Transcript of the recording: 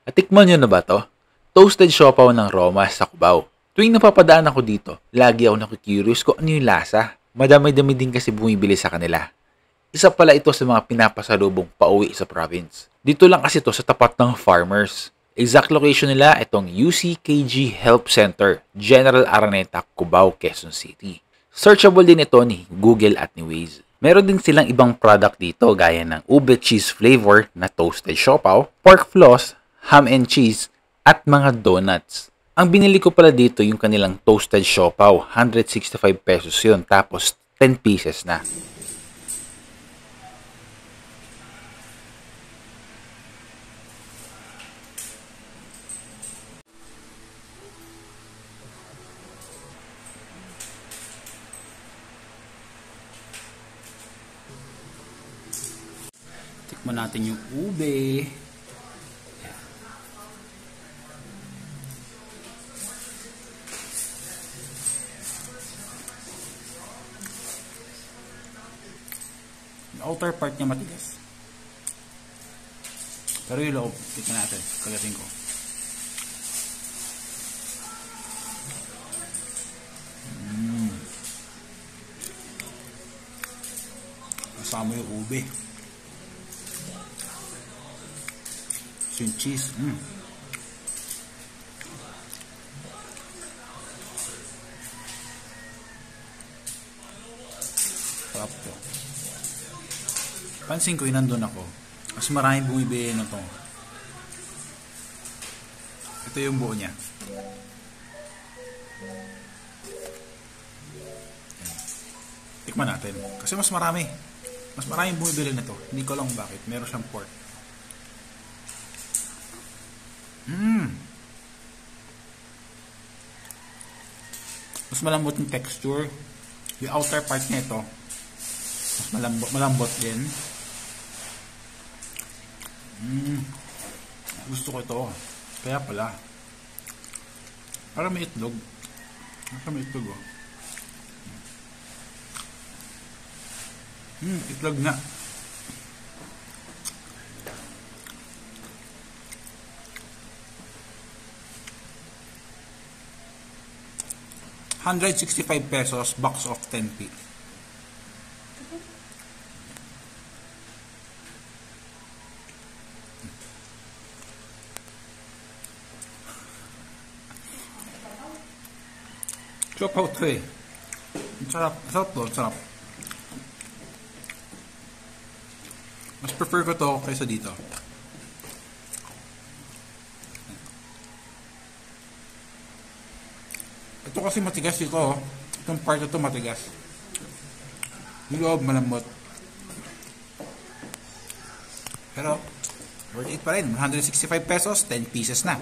At tikman nyo na ba to? Toasted siopaw ng Roma sa Cubao. Tuwing napapadaan ako dito, lagi ako naku-curious kung ano yung lasa. Madami-dami din kasi bumibili sa kanila. Isa pala ito sa mga pinapasalubong pauwi sa province. Dito lang kasi ito sa tapat ng Farmers. Exact location nila itong UCKG Help Center, General Araneta, Cubao, Quezon City. Searchable din ito ni Google at ni Waze. Meron din silang ibang product dito gaya ng ube cheese flavor na toasted siopaw, pork floss, ham and cheese, at mga donuts. Ang binili ko pala dito yung kanilang toasted siopaw, 165 pesos yun, tapos 10 pieces na. Tikman natin yung ube. Yung outer part niya matigas. Pero yung loob, tignan natin. Kagating ko. Kasama yung ube. Yung cheese. Sarap to. Pansin ko, nandun ako. Mas maraming bumibili na to. Ito yung buo niya. Tikman natin. Kasi mas marami. Mas maraming bumibili na to. Hindi ko lang bakit. Meron siyang pork. Mas malambot yung texture. Yung outer part nito mas malambot din. Gusto ko ito. Kaya pala. Parang may itlog. Parang may itlog oh. Itlog na. ₱165 box of 10 feet. Siopaw to eh. Sarap. Sarap to. Sarap. Mas prefer ko to kaysa dito. Ito kasi matigas dito. Itong part ito matigas. Yung loob malambot. Pero worth it pa rin. ₱165, 10 pieces na.